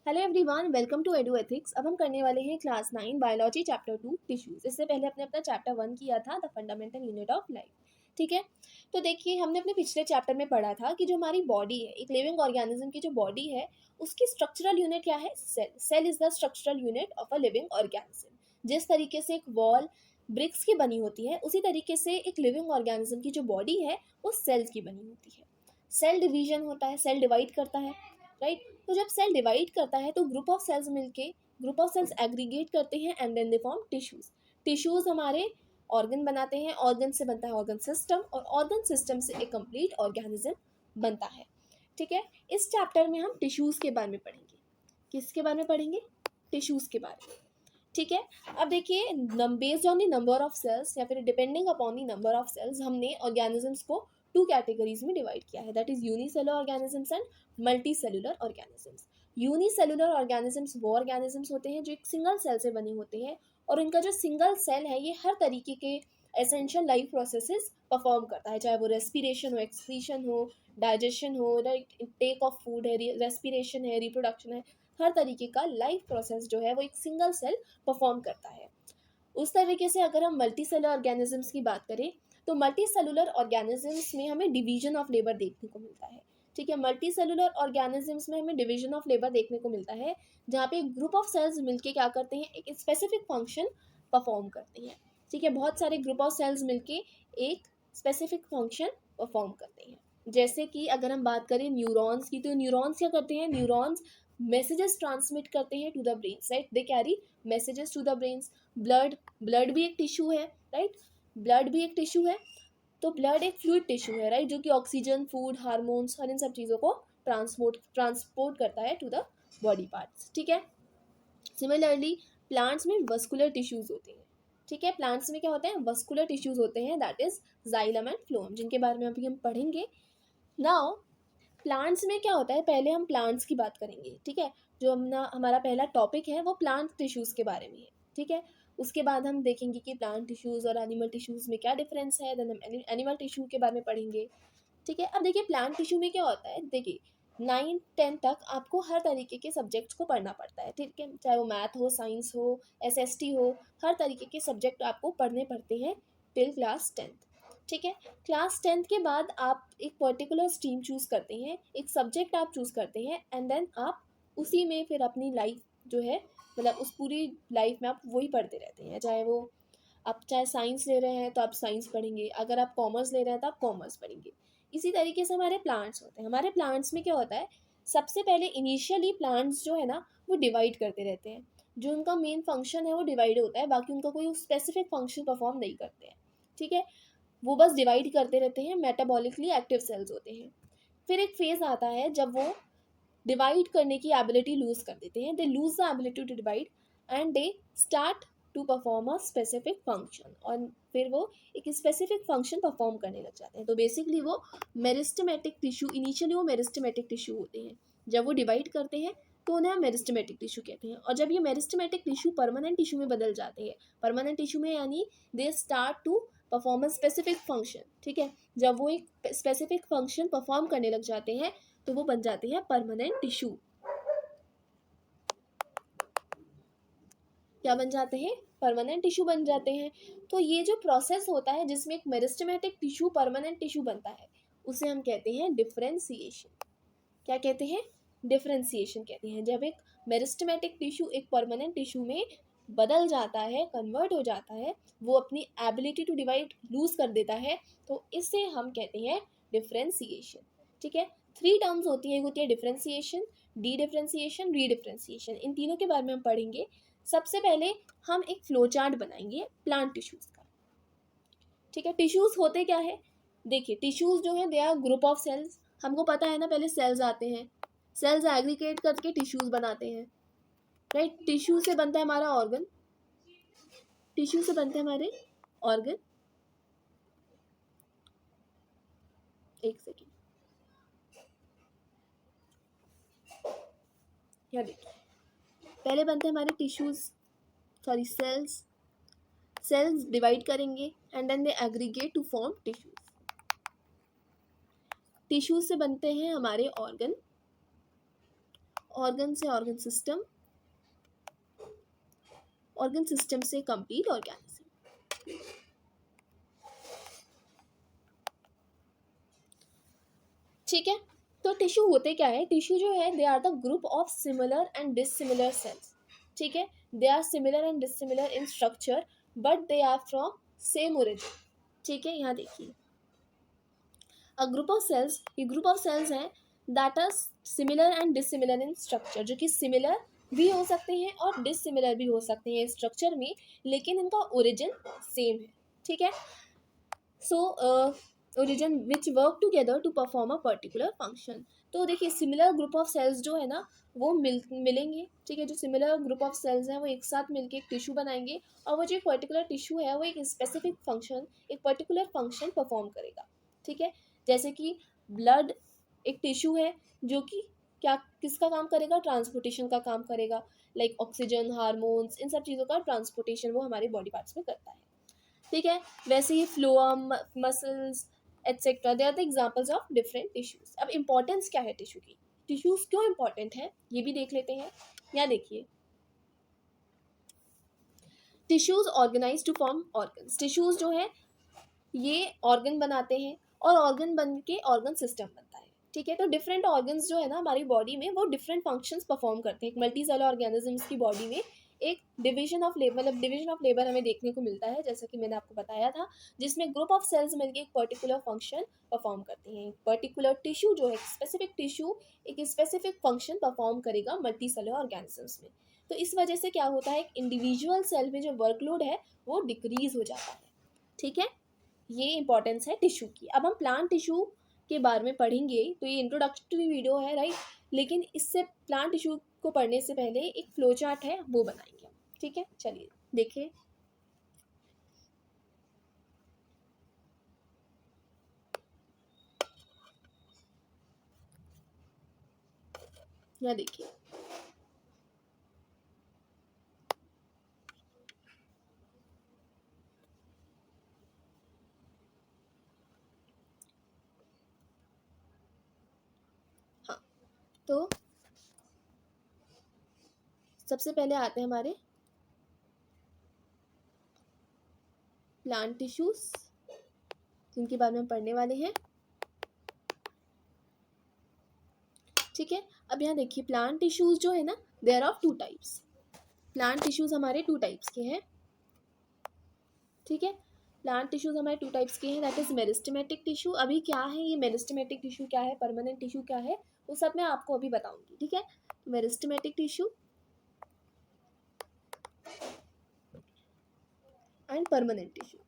Hello everyone, welcome to Edu Ethics. अब हम करने वाले हैं क्लास 9 बायोलॉजी चैप्टर 2 टिश्यूज। इससे पहले हमने अपना चैप्टर 1 किया था, the fundamental unit of life. ठीक है, तो देखिए हमने अपने पिछले चैप्टर में पढ़ा था कि जो हमारी बॉडी है, एक लिविंग ऑर्गेनिज्म की जो बॉडी है, उसकी स्ट्रक्चरल यूनिट क्या है? Cell. Cell is the structural unit of a living organism. जिस तरीके से एक वॉल ब्रिक्स की बनी होती है, उसी तरीके से एक लिविंग ऑर्गेनिज्म की जो बॉडी है वो सेल्स की बनी होती है। सेल डिवीजन होता है, सेल डिवाइड करता है, राइट। तो जब सेल डिवाइड करता है तो ग्रुप ऑफ सेल्स एग्रीगेट करते हैं and then they form tissues. Tissues हमारे ऑर्गन बनाते हैं, ऑर्गन से बनता है ऑर्गन सिस्टम, और ऑर्गन सिस्टम से एक कंप्लीट ऑर्गेनिज्म बनता है। ठीक है, इस चैप्टर में हम टिश्यूज के बारे में पढ़ेंगे। किसके बारे में पढ़ेंगे? टिश्यूज के बारे में। ठीक है, अब देखिए, based on the number of cells या फिर depending upon the number of cells, हमने ऑर्गेनिजम्स को टू कैटेगरीज में डिवाइड किया है, that is unicellular organisms and multi cellular organisms. Unicellular organisms वो ऑर्गेनिजम्स होते हैं जो एक सिंगल सेल से बने होते हैं, और इनका जो सिंगल सेल है ये हर तरीके के एसेंशियल लाइफ प्रोसेसेस परफॉर्म करता है, चाहे वो रेस्पिरेशन हो, एक्सक्रीशन हो, डाइजेशन हो, टेक ऑफ फूड है, रेस्पिरेशन है, रिप्रोडक्शन है, हर तरीके का लाइफ प्रोसेस जो है वो एक सिंगल सेल परफॉर्म करता है। उस तरीके से अगर हम मल्टी सेलुलर ऑर्गेनिजम्स की बात करें तो मल्टी सेलुलर ऑर्गेनिजम्स में हमें डिवीजन ऑफ लेबर देखने को मिलता है। ठीक है, मल्टी सेलुलर ऑर्गेनिजम्स में हमें डिवीजन ऑफ लेबर देखने को मिलता है, जहाँ पे एक ग्रुप ऑफ सेल्स मिलके क्या करते हैं, एक स्पेसिफिक फंक्शन परफॉर्म करते हैं। ठीक है, बहुत सारे ग्रुप ऑफ सेल्स मिलके एक स्पेसिफिक फंक्शन परफॉर्म करते हैं। जैसे कि अगर हम बात करें न्यूरॉन्स की, तो न्यूरॉन्स क्या करते हैं? न्यूरॉन्स मैसेजेस ट्रांसमिट करते हैं to the brain, right, they carry messages to the brains. Blood भी एक टिश्यू है, राइट, ब्लड भी एक टिश्यू है। तो ब्लड एक फ्लूइड टिश्यू है, राइट, जो कि ऑक्सीजन, फूड, हार्मोन्स और इन सब चीज़ों को ट्रांसपोर्ट करता है टू द बॉडी पार्ट्स। ठीक है, सिमिलरली प्लांट्स में वस्कुलर टिश्यूज होते हैं। ठीक है, प्लांट्स में क्या होते हैं? वस्कुलर टिश्यूज होते हैं, that is xylem and phloem, जिनके बारे में अभी हम पढ़ेंगे। नाउ प्लांट्स में क्या होता है, पहले हम प्लांट्स की बात करेंगे। ठीक है, जो हमारा पहला टॉपिक है वो प्लांट टिश्यूज़ के बारे में है। ठीक है, उसके बाद हम देखेंगे कि प्लांट टिश्यूज़ और एनिमल टिश्यूज़ में क्या डिफरेंस है, देन हम एनिमल टिश्यू के बारे में पढ़ेंगे। ठीक है, अब देखिए प्लांट टिश्यू में क्या होता है। देखिए 9-10 तक आपको हर तरीके के सब्जेक्ट्स को पढ़ना पड़ता है। ठीक है, चाहे वो मैथ हो, साइंस हो, एसएसटी हो, हर तरीके के सब्जेक्ट आपको पढ़ने पड़ते हैं टिल क्लास 10th। ठीक है, क्लास 10th के बाद आप एक पर्टिकुलर स्ट्रीम चूज़ करते हैं, एक सब्जेक्ट आप चूज़ करते हैं, एंड देन आप उसी में फिर अपनी लाइफ जो है, मतलब उस पूरी लाइफ में आप वही पढ़ते रहते हैं। चाहे साइंस ले रहे हैं तो आप साइंस पढ़ेंगे, अगर आप कॉमर्स ले रहे हैं तो आप कॉमर्स पढ़ेंगे। इसी तरीके से हमारे प्लांट्स होते हैं। हमारे प्लांट्स में क्या होता है, सबसे पहले इनिशियली प्लांट्स जो है ना वो डिवाइड करते रहते हैं। जो उनका मेन फंक्शन है वो डिवाइड होता है, बाकी उनका कोई स्पेसिफिक फंक्शन परफॉर्म नहीं करते हैं। ठीक है, वो बस डिवाइड करते रहते हैं, मेटाबॉलिकली एक्टिव सेल्स होते हैं। फिर एक फेज आता है जब वो डिवाइड करने की एबिलिटी लूज कर देते हैं, they lose the ability to divide and they start to perform a specific function, और फिर वो एक स्पेसिफिक फंक्शन परफॉर्म करने लग जाते हैं। तो बेसिकली वो मेरिस्टेमेटिक टिश्यू, इनिशियली वो मेरिस्टेमेटिक टिश्यू होते हैं। जब वो डिवाइड करते हैं तो उन्हें हम मेरिस्टेमेटिक टिश्यू कहते हैं, और जब ये मेरिस्टेमेटिक टिश्यू परमानेंट टिश्यू में बदल जाते हैं, परमानेंट टिश्यू में यानी they start to perform a specific function. ठीक है, जब वो एक स्पेसिफिक फंक्शन परफॉर्म करने लग जाते हैं तो वो बन जाते हैं परमानेंट टिश्यू। क्या बन जाते हैं? परमानेंट टिश्यू बन जाते हैं। तो ये जो प्रोसेस होता है जिसमें एक मेरिस्टेमेटिक टिश्यू परमानेंट टिश्यू बनता है, उसे हम कहते हैं डिफरेंशिएशन। क्या कहते हैं? डिफरेंशिएशन कहते हैं। जब एक मेरिस्टेमेटिक टिश्यू एक परमानेंट टिश्यू में बदल जाता है, कन्वर्ट हो जाता है, वो अपनी एबिलिटी टू डिवाइड लूज कर देता है, तो इसे हम कहते हैं डिफरेंशिएशन। ठीक है, 3 टर्म्स होती है, एक होती है डिफरेंशिएशन, डी डिफरेंशिएशन, री डिफरेंशिएशन। इन तीनों के बारे में हम पढ़ेंगे। सबसे पहले हम एक फ्लो चार्ट बनाएंगे प्लांट टिश्यूज का। ठीक है, टिश्यूज होते क्या है? देखिए टिश्यूज जो है they are group of cells. हमको पता है ना, पहले सेल्स आते हैं, सेल्स एग्रीगेट करके टिश्यूज बनाते हैं, राइट। टिश्यू से बनता है हमारा ऑर्गन, टिश्यू से बनते हैं हमारे ऑर्गन। एक सेकेंड, यहाँ देखिए, पहले बनते हैं हमारे tissues, sorry cells. Cells divide करेंगे and then they aggregate to form tissues. Tissues से बनते हैं हमारे ऑर्गन, ऑर्गन से ऑर्गन सिस्टम, ऑर्गन सिस्टम से कंप्लीट ऑर्गेनिज्म। ठीक है, तो टिश्यू होते क्या है, टिश्यू जो है they are the group of similar and dissimilar cells. ठीक है, they are similar and dissimilar in structure but they are from same origin. ठीक है, यहाँ देखिए अ ग्रुप ऑफ सेल्स, ये ग्रुप ऑफ सेल्स हैं that are similar and dissimilar in structure, जो कि सिमिलर भी हो सकते हैं और डिसिमिलर भी हो सकते हैं स्ट्रक्चर में, लेकिन इनका ओरिजिन सेम है। ठीक है, so origin which work together to perform a particular function. तो देखिए सिमिलर ग्रुप ऑफ सेल्स जो है ना वो मिलेंगे। ठीक है, जो सिमिलर ग्रुप ऑफ सेल्स हैं वो एक साथ मिलके एक टिश्यू बनाएंगे, और वो जो एक पर्टिकुलर टिश्यू है वो एक स्पेसिफिक फंक्शन, एक पर्टिकुलर फंक्शन परफॉर्म करेगा। ठीक है, जैसे कि ब्लड एक टिश्यू है जो कि क्या किसका काम करेगा, ट्रांसपोर्टेशन का काम करेगा, लाइक ऑक्सीजन, हार्मोन्स, इन सब चीज़ों का ट्रांसपोर्टेशन वो हमारे बॉडी पार्ट्स में करता है। ठीक है, वैसे ही phloem, muscles etcetera, they are the examples of different tissues. अब इंपॉर्टेंस क्या है टिश्यू की, टिश्यूज क्यों इंपॉर्टेंट है ये भी देख लेते हैं। यहाँ देखिए tissues organize to form organs, tissues जो है ये ऑर्गन बनाते हैं और ऑर्गन बन के ऑर्गन सिस्टम बनता है। ठीक है, तो डिफरेंट ऑर्गन्स जो है ना हमारी बॉडी में वो डिफरेंट फंक्शंस परफॉर्म करते हैं। एक मल्टी सेलर ऑर्गेनिजम्स की बॉडी में एक डिवीजन ऑफ लेबर, मतलब डिवीजन ऑफ लेबर हमें देखने को मिलता है, जैसा कि मैंने आपको बताया था, जिसमें ग्रुप ऑफ सेल्स मिलकर एक पर्टिकुलर फंक्शन परफॉर्म करते हैं। एक पर्टिकुलर टिश्यू जो है, स्पेसिफिक टिश्यू एक स्पेसिफिक फंक्शन परफॉर्म करेगा मल्टी सेलर ऑर्गेनिजम्स में। तो इस वजह से क्या होता है, एक इंडिविजुअल सेल में जो वर्कलोड है वो डिक्रीज हो जाता है। ठीक है, ये इंपॉर्टेंस है टिश्यू की। अब हम प्लांट टिश्यू के बारे में पढ़ेंगे, तो ये इंट्रोडक्टरी वीडियो है राइट, लेकिन इससे प्लांट टिश्यू को पढ़ने से पहले एक फ्लो चार्ट है वो बनाएंगे। ठीक है, चलिए देखिए यहाँ देखिए हाँ, तो सबसे पहले आते हैं हमारे प्लांट टिश्यूज, जिनके बारे में हम पढ़ने वाले हैं। ठीक है, अब यहाँ देखिए प्लांट टिश्यूज जो है ना there are two types. Plant tissues हमारे टू टाइप्स के हैं। ठीक है, प्लांट टिश्यूज हमारे टू टाइप्स के हैं, दैट इज मेरिस्टेमेटिक टिश्यू। अभी क्या है ये मेरिस्टेमेटिक टिश्यू क्या है, परमानेंट टिश्यू क्या है, वो सब मैं आपको अभी बताऊंगी। ठीक है, meristematic tissue and permanent tissue.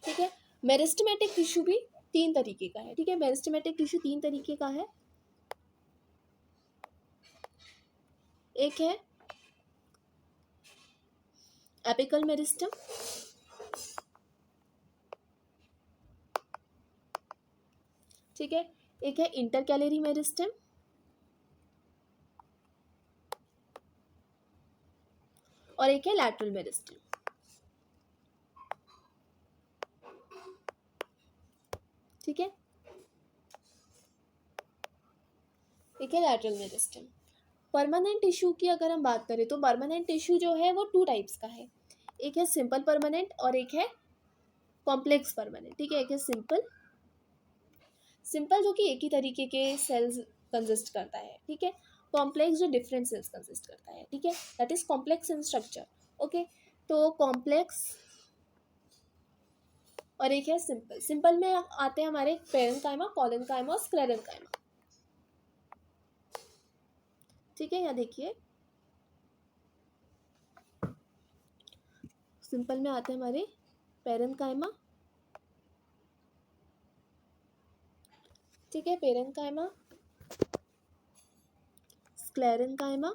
ठीक है, मेरिस्टेमेटिक टिश्यू भी तीन तरीके का है। ठीक है, मेरिस्टेमेटिक टिश्यू तीन तरीके का है। एक है एपिकल मेरिस्टम, ठीक है, एक है इंटरकैलरी मेरिस्टम, और एक है लैटरल मेरिस्टम। ठीक है, एक है लैटरल मेरिस्टम। परमानेंट टिश्यू की अगर हम बात करें तो परमानेंट टिश्यू जो है वो टू टाइप्स का है। एक है सिंपल परमानेंट और एक है कॉम्प्लेक्स परमानेंट। ठीक है, एक है सिंपल, सिंपल जो कि एक ही तरीके के सेल्स कंसिस्ट करता है। ठीक है, कॉम्प्लेक्स जो डिफरेंट सेल्स कंसिस्ट करता है। ठीक है, that is complex in structure. Okay, तो कॉम्प्लेक्स और एक है सिंपल। सिंपल में आते हैं हमारे पेरेन्काइमा, कोलेनकाइमा और स्क्लेरेन्काइमा। ठीक है, यहाँ देखिए सिंपल में आते हैं हमारे पेरेन्काइमा, ठीक है, पेरेन्काइमा, स्क्लेरेन्काइमा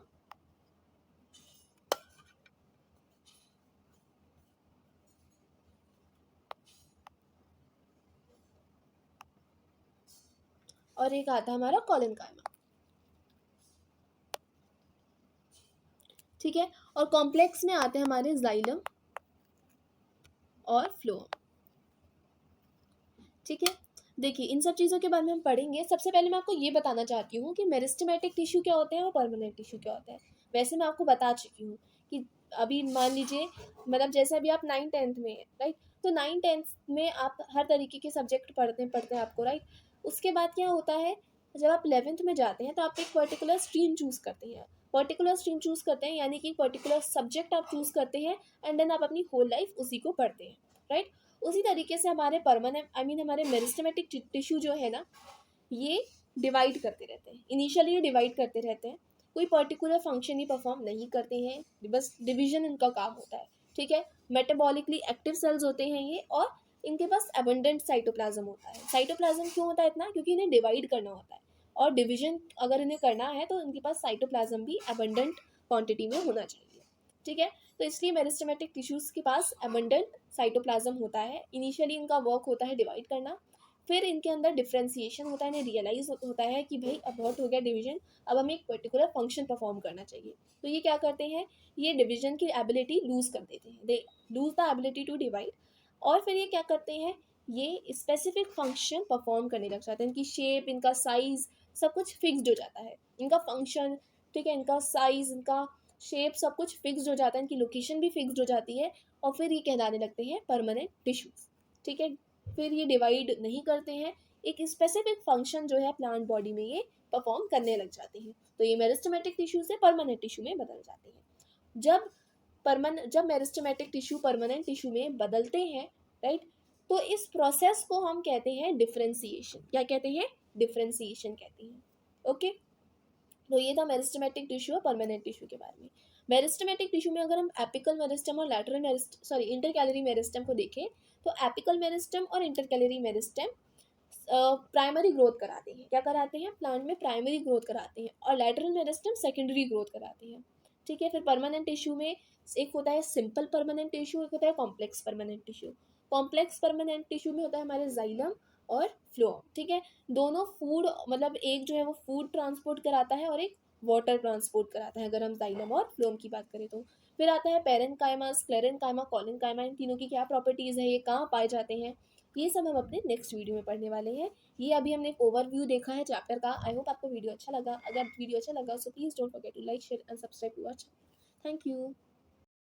और एक आता है हमारा कोलेनकाइमा। ठीक है, और कॉम्प्लेक्स में आते हैं हमारे जाइलम, और फ्लोएम। ठीक है, देखिए इन सब चीज़ों के बारे में हम पढ़ेंगे। सबसे पहले मैं आपको ये बताना चाहती हूँ कि मेरिस्टेमेटिक टिश्यू क्या होते हैं और परमानेंट टिश्यू क्या होता है। वैसे मैं आपको बता चुकी हूँ कि अभी मान लीजिए, मतलब जैसे अभी आप 9th-10th में हैं, राइट, तो 9th-10th में आप हर तरीके के सब्जेक्ट पढ़ते हैं आपको, राइट। उसके बाद क्या होता है, जब आप 11th में जाते हैं तो आप एक पर्टिकुलर स्ट्रीम चूज़ करते हैं। पर्टिकुलर स्ट्रीम चूज़ करते हैं यानी कि पर्टिकुलर सब्जेक्ट आप चूज़ करते हैं, एंड देन आप अपनी होल लाइफ उसी को पढ़ते हैं, राइट। उसी तरीके से हमारे परमानेंट हमारे मेरिस्टेमेटिक टिश्यू जो है ना, ये डिवाइड करते रहते हैं। इनिशियली ये डिवाइड करते रहते हैं, कोई पर्टिकुलर फंक्शन ही परफॉर्म नहीं करते हैं, बस डिवीजन इनका काम होता है। ठीक है, मेटाबॉलिकली एक्टिव सेल्स होते हैं ये, और इनके पास एबंडेंट साइटोप्लाज्म होता है। साइटोप्लाज्म क्यों होता है इतना, क्योंकि इन्हें डिवाइड करना होता है, और डिवीजन अगर इन्हें करना है तो इनके पास साइटोप्लाज्म भी एबंडेंट क्वांटिटी में होना चाहिए। ठीक है, तो इसलिए मेरिस्टेमेटिक टिश्यूज़ के पास एबंडेंट साइटोप्लाज्म होता है। इनिशियली इनका वर्क होता है डिवाइड करना, फिर इनके अंदर डिफ्रेंसिएशन होता है, इन्हें रियलाइज होता है कि भाई अब बहुत हो गया डिवीजन, अब हमें एक पर्टिकुलर फंक्शन परफॉर्म करना चाहिए। तो ये क्या करते हैं, ये डिवीजन की एबिलिटी लूज कर देते हैं, they lose the ability to divide. और फिर ये क्या करते हैं, ये स्पेसिफिक फंक्शन परफॉर्म करने लग जाते हैं। इनकी शेप, इनका साइज, सब कुछ फिक्स्ड हो जाता है, इनका फंक्शन, ठीक है, इनका साइज, इनका शेप, सब कुछ फिक्स्ड हो जाता है, इनकी लोकेशन भी फिक्स्ड हो जाती है, और फिर ये कहलाने लगते हैं परमानेंट टिश्यूज। ठीक है, फिर ये डिवाइड नहीं करते हैं, एक स्पेसिफिक फंक्शन जो है प्लांट बॉडी में ये परफॉर्म करने लग जाते हैं। तो ये मेरिस्टेमेटिक टिश्यू से परमानेंट टिश्यू में बदल जाते हैं। जब मेरिस्टेमेटिक टिश्यू परमानेंट टिश्यू में बदलते हैं, राइट, तो इस प्रोसेस को हम कहते हैं डिफ्रेंसिएशन। क्या कहते हैं, डिफ्रेंसिएशन कहते हैं। ओके, तो ये था मेरिस्टेमेटिक टिश्यू और परमानेंट टिश्यू के बारे में। मेरिस्टेमेटिक टिश्यू में अगर हम एपिकल मेरिस्टम और लैटरल इंटरकैलरी मेरिस्टम को देखें, तो एपिकल मेरिस्टम और इंटरकैलरी मेरिस्टम प्राइमरी ग्रोथ कराते हैं। क्या कराते हैं, प्लांट में प्राइमरी ग्रोथ कराते हैं, और लैटरल मेरिस्टम सेकेंडरी ग्रोथ कराते हैं। ठीक है, फिर परमानेंट टिश्यू में एक होता है सिंपल परमानेंट टिश्यू, एक होता है complex permanent tissue. Complex permanent tissue में होता है हमारे जाइलम और फ्लोएम। ठीक है, दोनों फूड, मतलब एक जो है वो फूड ट्रांसपोर्ट कराता है और एक वाटर ट्रांसपोर्ट कराता है, अगर हम जाइलम और फ्लोएम की बात करें तो। फिर आता है पेरेन्काइमा, स्क्लेरेन्काइमा, कोलिन्काइमा, इन तीनों की क्या प्रॉपर्टीज़ है, ये कहाँ पाए जाते हैं, ये सब हम अपने नेक्स्ट वीडियो में पढ़ने वाले हैं। ये अभी हमने एक ओवरव्यू देखा है चैप्टर का। आई होप आपको वीडियो अच्छा लगा। अगर वीडियो अच्छा लगा so please don't forget to like, share and subscribe to our channel. Thank you.